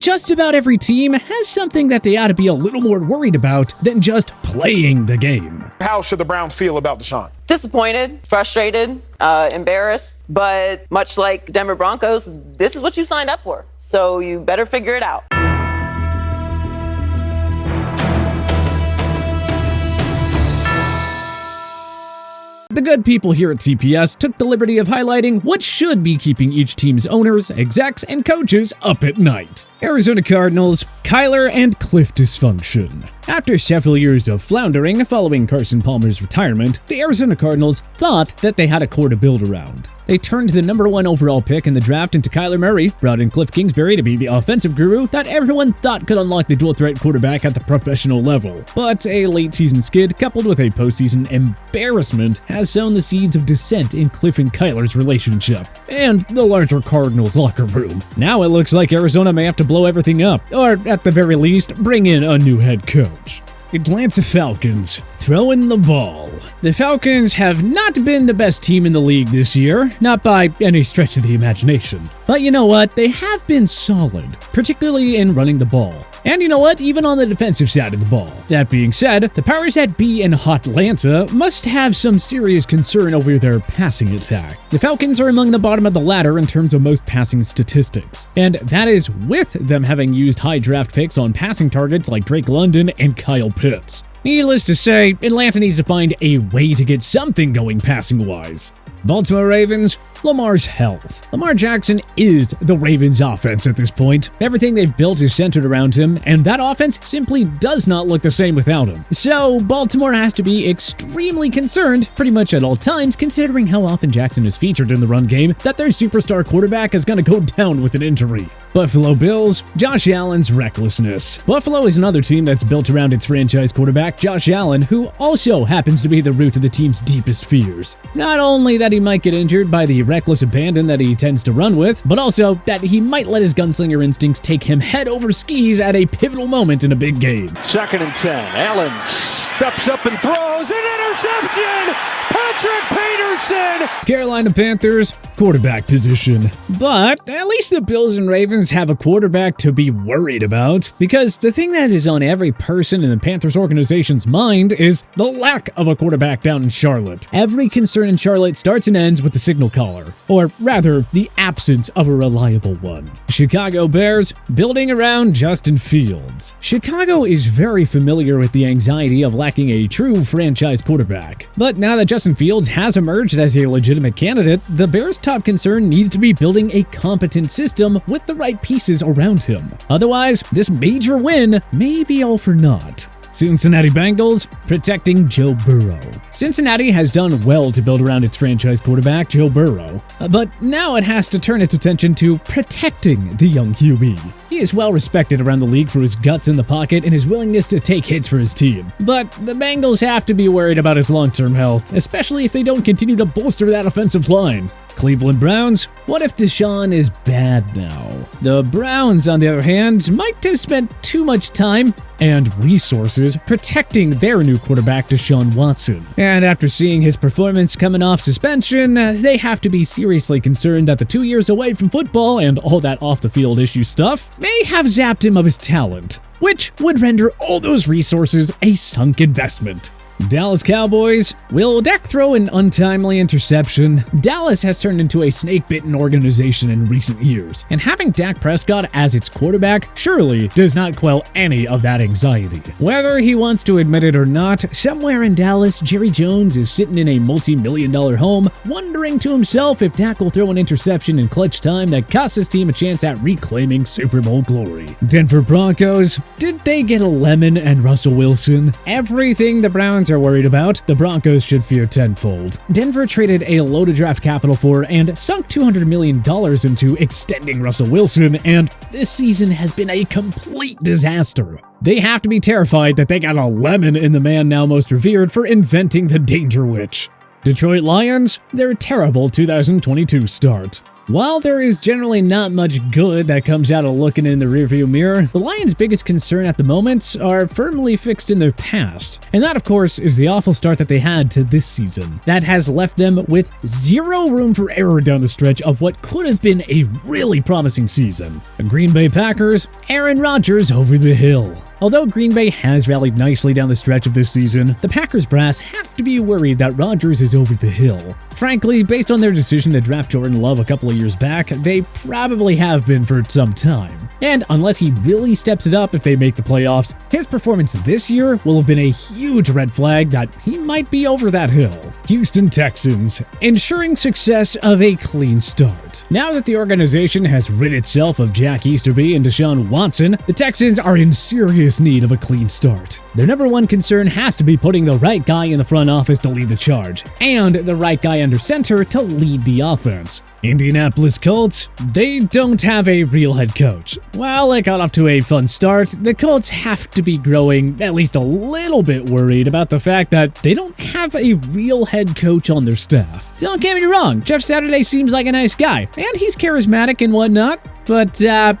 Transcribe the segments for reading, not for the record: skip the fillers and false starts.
Just about every team has something that they ought to be a little more worried about than just playing the game. How should the Browns feel about Deshaun? Disappointed, frustrated, embarrassed, but much like Denver Broncos, this is what you signed up for, so you better figure it out. The good people here at TPS took the liberty of highlighting what should be keeping each team's owners, execs, and coaches up at night. Arizona Cardinals, Kyler and KLIFF dysfunction. After several years of floundering following Carson Palmer's retirement, the Arizona Cardinals thought that they had a core to build around. They turned the #1 overall pick in the draft into Kyler Murray, brought in Cliff Kingsbury to be the offensive guru that everyone thought could unlock the dual-threat quarterback at the professional level. But a late-season skid coupled with a postseason embarrassment has sown the seeds of dissent in Cliff and Kyler's relationship, and the larger Cardinals locker room. Now it looks like Arizona may have to blow everything up, or at the very least, bring in a new head coach. Atlanta Falcons, throwing the ball. The Falcons have not been the best team in the league this year, not by any stretch of the imagination. But you know what? They have been solid, particularly in running the ball. And you know what? Even on the defensive side of the ball. That being said, the powers that be in Hotlanta must have some serious concern over their passing attack. The Falcons are among the bottom of the ladder in terms of most passing statistics, and that is with them having used high draft picks on passing targets like Drake London and Kyle Pitts. Needless to say, Atlanta needs to find a way to get something going passing-wise. Baltimore Ravens, Lamar's health. Lamar Jackson is the Ravens' offense at this point. Everything they've built is centered around him, and that offense simply does not look the same without him. So Baltimore has to be extremely concerned pretty much at all times, considering how often Jackson is featured in the run game, that their superstar quarterback is going to go down with an injury. Buffalo Bills, Josh Allen's recklessness. Buffalo is another team that's built around its franchise quarterback, Josh Allen, who also happens to be the root of the team's deepest fears. Not only that he might get injured by the reckless abandon that he tends to run with, but also that he might let his gunslinger instincts take him head over skis at a pivotal moment in a big game. 2nd and 10. Allen steps up and throws an interception! Patrick Peterson! Carolina Panthers, quarterback position. But at least the Bills and Ravens have a quarterback to be worried about, because the thing that is on every person in the Panthers organization's mind is the lack of a quarterback down in Charlotte. Every concern in Charlotte starts and ends with the signal caller, or rather, the absence of a reliable one. Chicago Bears, building around Justin Fields. Chicago is very familiar with the anxiety of lacking a true franchise quarterback. But now that Justin Fields has emerged as a legitimate candidate, the Bears' top concern needs to be building a competent system with the right pieces around him. Otherwise, this major win may be all for naught. Cincinnati Bengals, protecting Joe Burrow. Cincinnati has done well to build around its franchise quarterback, Joe Burrow, but now it has to turn its attention to protecting the young QB. He is well respected around the league for his guts in the pocket and his willingness to take hits for his team. But the Bengals have to be worried about his long-term health, especially if they don't continue to bolster that offensive line. Cleveland Browns, what if Deshaun is bad now? The Browns, on the other hand, might have spent too much time and resources protecting their new quarterback, Deshaun Watson. And after seeing his performance coming off suspension, they have to be seriously concerned that the 2 years away from football and all that off-the-field issue stuff may have zapped him of his talent, which would render all those resources a sunk investment. Dallas Cowboys, will Dak throw an untimely interception? Dallas has turned into a snake-bitten organization in recent years, and having Dak Prescott as its quarterback surely does not quell any of that anxiety. Whether he wants to admit it or not, somewhere in Dallas, Jerry Jones is sitting in a multi-million-dollar home, wondering to himself if Dak will throw an interception in clutch time that costs his team a chance at reclaiming Super Bowl glory. Denver Broncos, did they get a lemon and Russell Wilson? Everything the Browns are worried about, the Broncos should fear tenfold. Denver traded a load of draft capital for and sunk $200 million into extending Russell Wilson, and this season has been a complete disaster. They have to be terrified that they got a lemon in the man now most revered for inventing the Danger Witch. Detroit Lions, their terrible 2022 start. While there is generally not much good that comes out of looking in the rearview mirror, the Lions' biggest concern at the moment are firmly fixed in their past. And that, of course, is the awful start that they had to this season. That has left them with zero room for error down the stretch of what could have been a really promising season. The Green Bay Packers, Aaron Rodgers over the hill. Although Green Bay has rallied nicely down the stretch of this season, the Packers brass have to be worried that Rodgers is over the hill. Frankly, based on their decision to draft Jordan Love a couple of years back, they probably have been for some time. And unless he really steps it up if they make the playoffs, his performance this year will have been a huge red flag that he might be over that hill. Houston Texans, ensuring success of a clean start. Now that the organization has rid itself of Jack Easterby and Deshaun Watson, the Texans are in serious need of a clean start. Their number one concern has to be putting the right guy in the front office to lead the charge, and the right guy under center to lead the offense. Indianapolis Colts, they don't have a real head coach. While they got off to a fun start, the Colts have to be growing at least a little bit worried about the fact that they don't have a real head coach on their staff. Don't get me wrong, Jeff Saturday seems like a nice guy, and he's charismatic and whatnot, but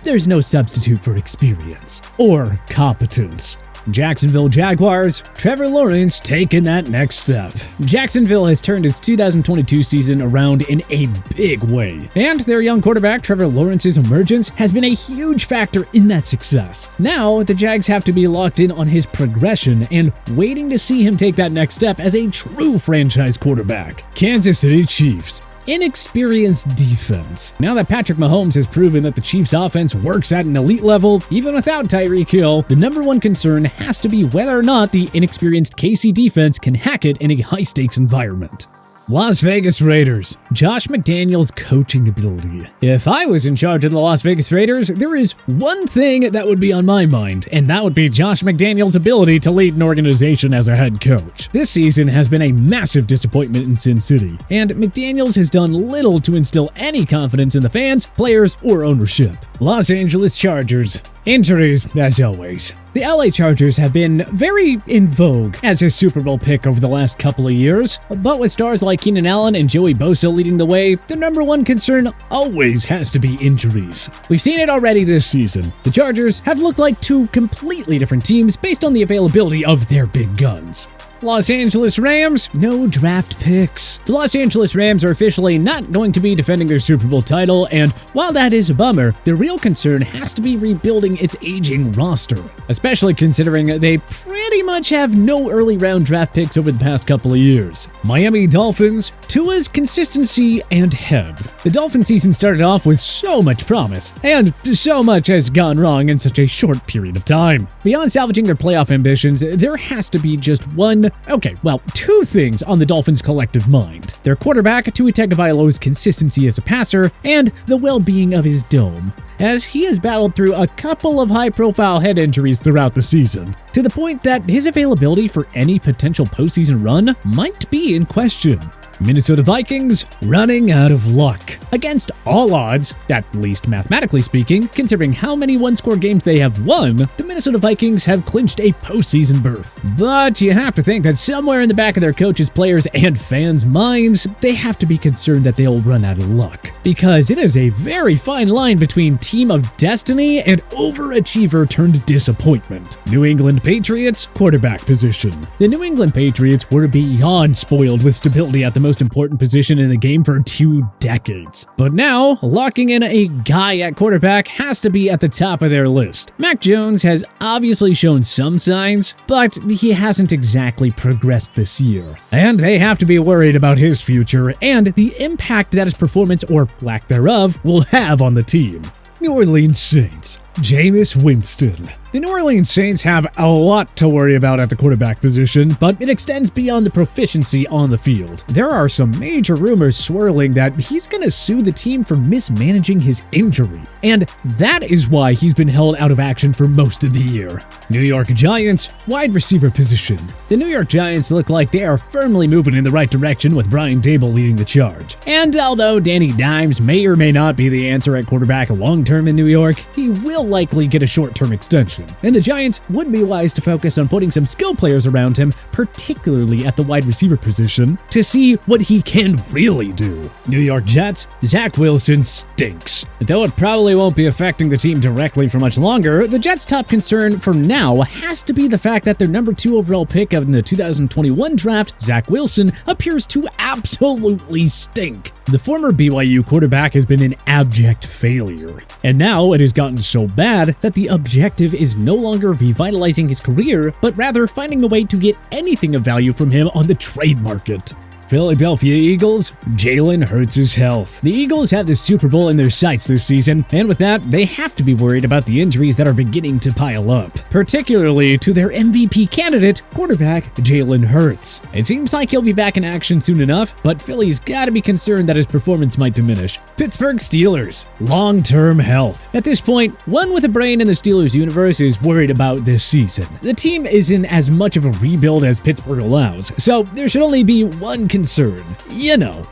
there's no substitute for experience or competence. Jacksonville Jaguars, Trevor Lawrence taking that next step. Jacksonville has turned its 2022 season around in a big way, and their young quarterback Trevor Lawrence's emergence has been a huge factor in that success. Now, the Jags have to be locked in on his progression and waiting to see him take that next step as a true franchise quarterback. Kansas City Chiefs, inexperienced defense. Now that Patrick Mahomes has proven that the Chiefs' offense works at an elite level, even without Tyreek Hill, the number one concern has to be whether or not the inexperienced KC defense can hack it in a high-stakes environment. Las Vegas Raiders, Josh McDaniels' coaching ability. If I was in charge of the Las Vegas Raiders, there is one thing that would be on my mind, and that would be Josh McDaniels' ability to lead an organization as a head coach. This season has been a massive disappointment in Sin City, and McDaniels has done little to instill any confidence in the fans, players, or ownership. Los Angeles Chargers. Injuries, as always. The LA Chargers have been very in vogue as a Super Bowl pick over the last couple of years, but with stars like Keenan Allen and Joey Bosa leading the way, the number one concern always has to be injuries. We've seen it already this season. The Chargers have looked like two completely different teams based on the availability of their big guns. Los Angeles Rams, no draft picks. The Los Angeles Rams are officially not going to be defending their Super Bowl title, and while that is a bummer, the real concern has to be rebuilding its aging roster, especially considering they pretty much have no early round draft picks over the past couple of years. Miami Dolphins, Tua's consistency and head. The Dolphin season started off with so much promise, and so much has gone wrong in such a short period of time. Beyond salvaging their playoff ambitions, there has to be just two things on the Dolphins' collective mind. Their quarterback, Tua Tagovailoa's consistency as a passer, and the well-being of his dome, as he has battled through a couple of high-profile head injuries throughout the season, to the point that his availability for any potential postseason run might be in question. Minnesota Vikings running out of luck. Against all odds, at least mathematically speaking, considering how many one-score games they have won, the Minnesota Vikings have clinched a postseason berth. But you have to think that somewhere in the back of their coaches, players, and fans' minds, they have to be concerned that they'll run out of luck. Because it is a very fine line between team of destiny and overachiever turned disappointment. New England Patriots, quarterback position. The New England Patriots were beyond spoiled with stability at the most important position in the game for 2 decades. But now, locking in a guy at quarterback has to be at the top of their list. Mac Jones has obviously shown some signs, but he hasn't exactly progressed this year. And they have to be worried about his future and the impact that his performance, or lack thereof, will have on the team. New Orleans Saints, Jameis Winston. The New Orleans Saints have a lot to worry about at the quarterback position, but it extends beyond the proficiency on the field. There are some major rumors swirling that he's going to sue the team for mismanaging his injury, and that is why he's been held out of action for most of the year. New York Giants, wide receiver position. The New York Giants look like they are firmly moving in the right direction with Brian Daboll leading the charge. And although Danny Dimes may or may not be the answer at quarterback long-term in New York, he will will likely get a short-term extension, and the Giants would be wise to focus on putting some skill players around him, particularly at the wide receiver position, to see what he can really do. New York Jets, Zach Wilson stinks. Though it probably won't be affecting the team directly for much longer, the Jets' top concern for now has to be the fact that their number 2 overall pick of the 2021 draft, Zach Wilson, appears to absolutely stink. The former BYU quarterback has been an abject failure, and now it has gotten so bad that the objective is no longer revitalizing his career, but rather finding a way to get anything of value from him on the trade market. Philadelphia Eagles, Jalen Hurts' health. The Eagles have the Super Bowl in their sights this season, and with that, they have to be worried about the injuries that are beginning to pile up, particularly to their MVP candidate, quarterback Jalen Hurts. It seems like he'll be back in action soon enough, but Philly's gotta be concerned that his performance might diminish. Pittsburgh Steelers, long-term health. At this point, one with a brain in the Steelers universe is worried about this season. The team is in as much of a rebuild as Pittsburgh allows, so there should only be one concern,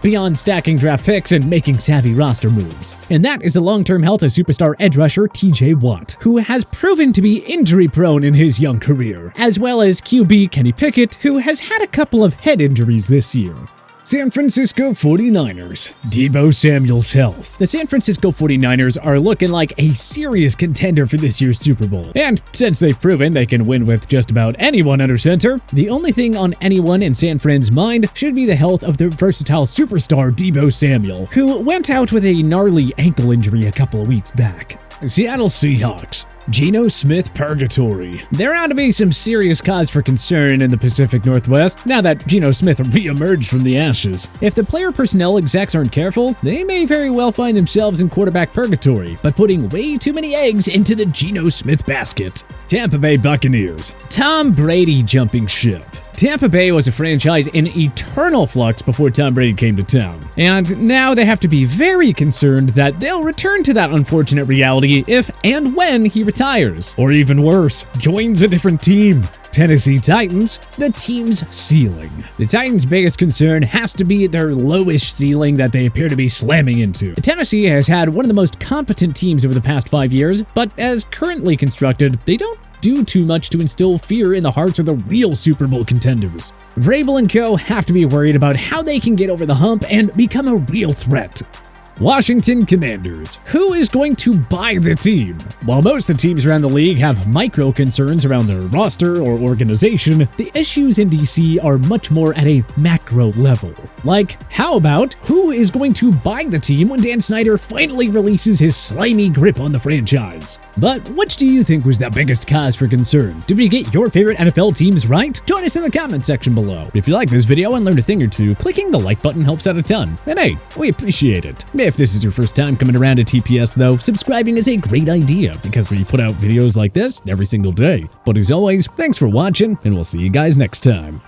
beyond stacking draft picks and making savvy roster moves. And that is the long-term health of superstar edge rusher TJ Watt, who has proven to be injury-prone in his young career, as well as QB Kenny Pickett, who has had a couple of head injuries this year. San Francisco 49ers, DEEBO Samuel's health. The San Francisco 49ers are looking like a serious contender for this year's Super Bowl. And since they've proven they can win with just about anyone under center, the only thing on anyone in San Fran's mind should be the health of their versatile superstar DEEBO Samuel, who went out with a gnarly ankle injury a couple of weeks back. Seattle Seahawks, GENO Smith Purgatory. There ought to be some serious cause for concern in the Pacific Northwest now that GENO Smith re-emerged from the ashes. If the player personnel execs aren't careful, they may very well find themselves in quarterback purgatory by putting way too many eggs into the GENO Smith basket. Tampa Bay Buccaneers, Tom Brady jumping ship. Tampa Bay was a franchise in eternal flux before Tom Brady came to town, and now they have to be very concerned that they'll return to that unfortunate reality if and when he retires, or even worse, joins a different team. Tennessee Titans, the team's ceiling. The Titans' biggest concern has to be their lowish ceiling that they appear to be slamming into. Tennessee has had one of the most competent teams over the past 5 years, but as currently constructed, they don't do too much to instill fear in the hearts of the real Super Bowl contenders. Vrabel and co. have to be worried about how they can get over the hump and become a real threat. Washington Commanders. Who is going to buy the team? While most of the teams around the league have micro concerns around their roster or organization, the issues in DC are much more at a macro level. Like, how about who is going to buy the team when Dan Snyder finally releases his slimy grip on the franchise? But which do you think was the biggest cause for concern? Did we get your favorite NFL teams right? Join us in the comment section below. If you like this video and learned a thing or two, clicking the like button helps out a ton. And hey, we appreciate it. If this is your first time coming around to TPS though, subscribing is a great idea because we put out videos like this every single day. But as always, thanks for watching, and we'll see you guys next time.